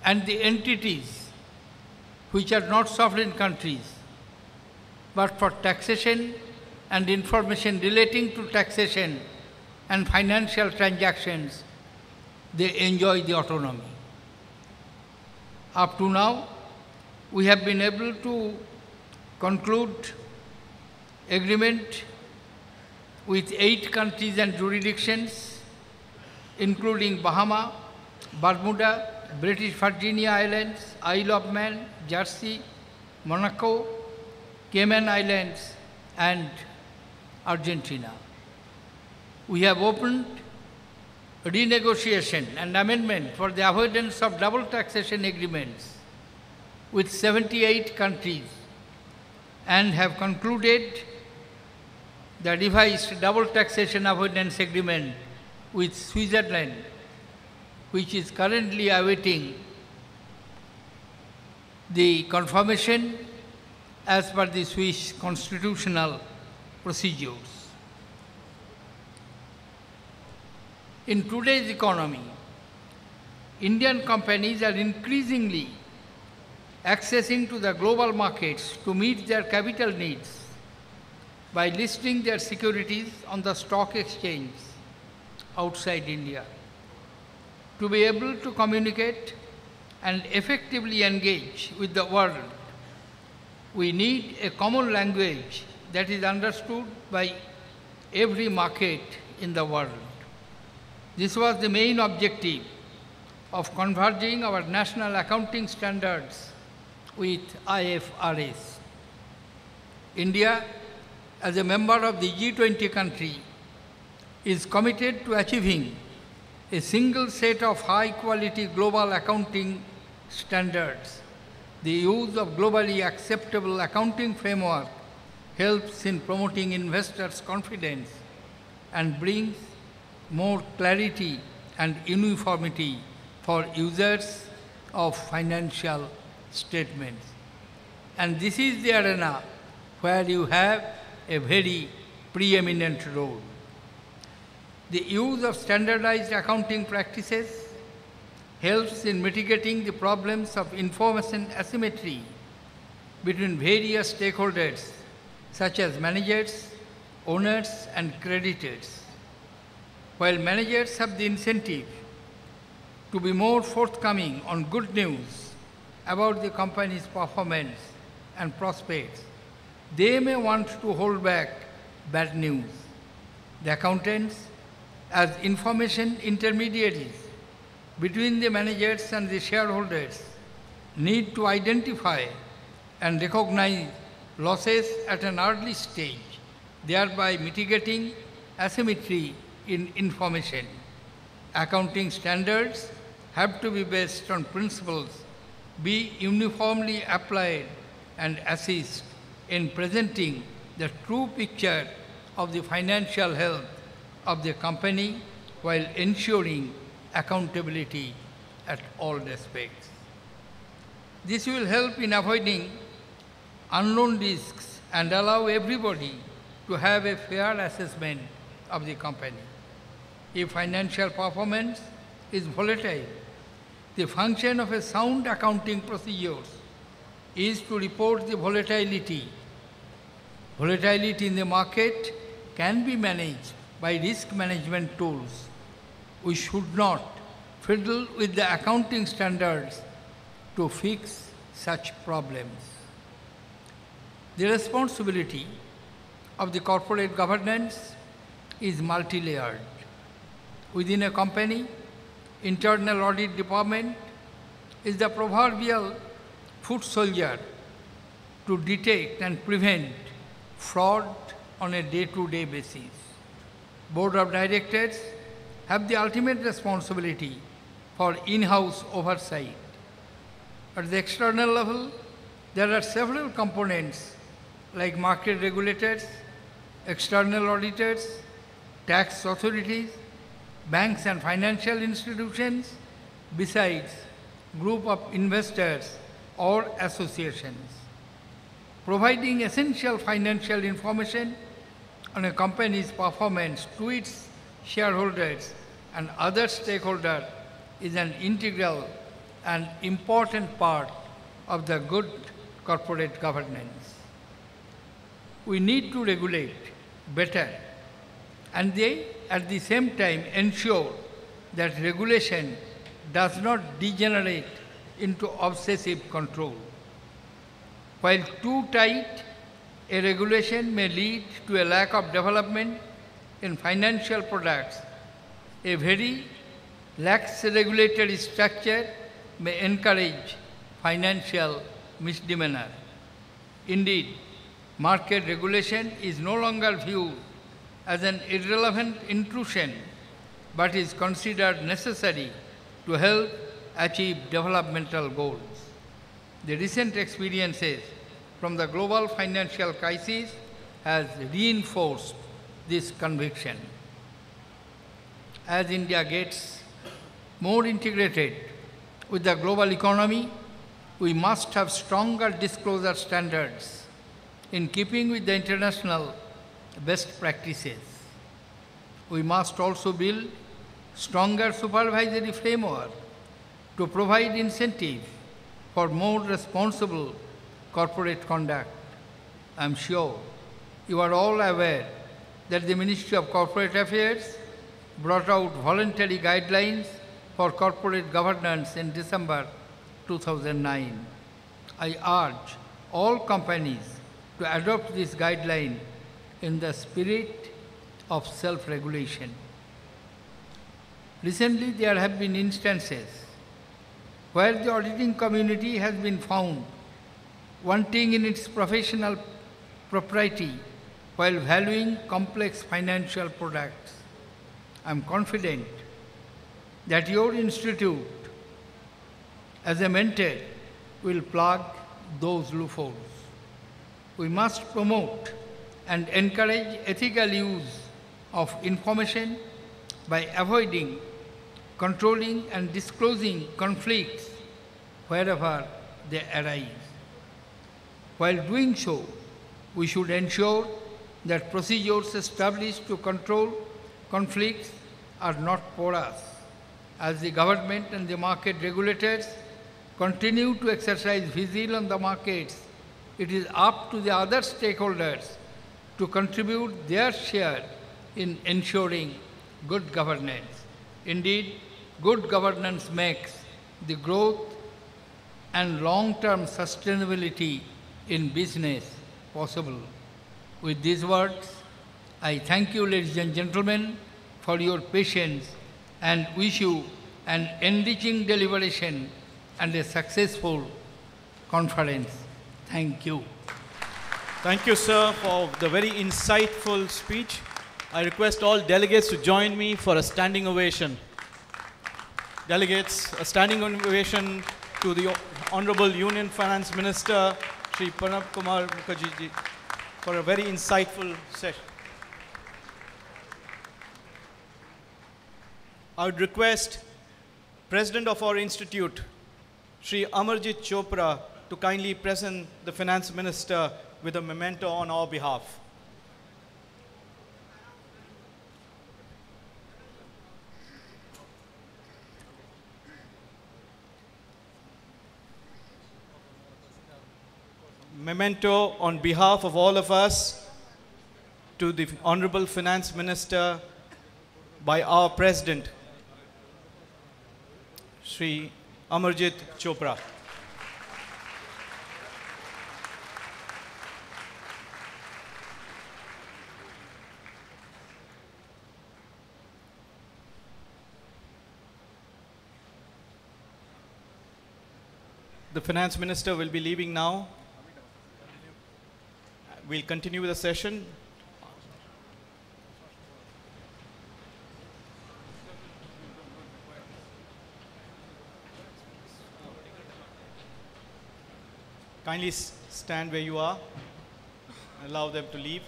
and the entities which are not sovereign countries, but for taxation and information relating to taxation and financial transactions, they enjoy the autonomy. Up to now, we have been able to conclude agreement with 8 countries and jurisdictions, including Bahama, Bermuda, British Virginia Islands, Isle of Man, Jersey, Monaco, Cayman Islands, and Argentina. We have opened renegotiation and amendment for the avoidance of double taxation agreements with 78 countries and have concluded the revised double taxation avoidance agreement with Switzerland, which is currently awaiting the confirmation as per the Swiss constitutional procedures. In today's economy, Indian companies are increasingly accessing to the global markets to meet their capital needs by listing their securities on the stock exchange outside India. To be able to communicate and effectively engage with the world, we need a common language that is understood by every market in the world. This was the main objective of converging our national accounting standards with IFRS. India, as a member of the G20 country, is committed to achieving a single set of high-quality global accounting standards. The use of globally acceptable accounting framework helps in promoting investors' confidence and brings more clarity and uniformity for users of financial statements. And this is the arena where you have a very preeminent role. The use of standardized accounting practices helps in mitigating the problems of information asymmetry between various stakeholders such as managers, owners, and creditors. While managers have the incentive to be more forthcoming on good news about the company's performance and prospects, they may want to hold back bad news. The accountants, as information intermediaries between the managers and the shareholders, need to identify and recognize losses at an early stage, thereby mitigating asymmetry in information. Accounting standards have to be based on principles, be uniformly applied, and assist in presenting the true picture of the financial health of the company while ensuring accountability at all aspects. This will help in avoiding unknown risks and allow everybody to have a fair assessment of the company. If financial performance is volatile, the function of a sound accounting procedures is to report the volatility. Volatility in the market can be managed by risk management tools. We should not fiddle with the accounting standards to fix such problems. The responsibility of the corporate governance is multi-layered. Within a company, internal audit department is the proverbial foot soldier to detect and prevent fraud on a day-to-day basis. Board of directors have the ultimate responsibility for in-house oversight. At the external level, there are several components like market regulators, external auditors, tax authorities, banks and financial institutions, besides group of investors or associations. Providing essential financial information on a company's performance to its shareholders and other stakeholders is an integral an important part of the good corporate governance. We need to regulate better and at the same time ensure that regulation does not degenerate into obsessive control. While too tight, a regulation may lead to a lack of development in financial products. A very lax regulatory structure may encourage financial misdemeanor. Indeed, market regulation is no longer viewed as an irrelevant intrusion, but is considered necessary to help achieve developmental goals. The recent experiences from the global financial crisis has reinforced this conviction. As India gets more integrated with the global economy, we must have stronger disclosure standards in keeping with the international best practices. We must also build stronger supervisory framework to provide incentive for more responsible corporate conduct. I am sure you are all aware that the Ministry of Corporate Affairs brought out voluntary guidelines for corporate governance in December 2009. I urge all companies to adopt this guideline in the spirit of self-regulation. Recently, there have been instances where the auditing community has been found wanting in its professional propriety while valuing complex financial products. I am confident that your institute, as a mentor, will plug those loopholes. We must promote and encourage ethical use of information by avoiding, controlling and disclosing conflicts wherever they arise. While doing so, we should ensure that procedures established to control conflicts are not porous. As the government and the market regulators continue to exercise vigil on the markets, it is up to the other stakeholders to contribute their share in ensuring good governance. Indeed, good governance makes the growth and long-term sustainability in business possible. With these words, I thank you, ladies and gentlemen, for your patience and wish you an enriching deliberation and a successful conference. Thank you. Thank you, sir, for the very insightful speech. I request all delegates to join me for a standing ovation. Delegates, a standing ovation to the Honorable Union Finance Minister, Shri Pranab Kumar Mukherjee ji, for a very insightful session. I would request President of our institute, Shri Amarjit Chopra, to kindly present the Finance Minister with a memento on our behalf. Memento on behalf of all of us to the Honorable Finance Minister by our President, Shri Amarjit Chopra. The Finance Minister will be leaving now. We'll continue with the session. Kindly stand where you are. Allow them to leave.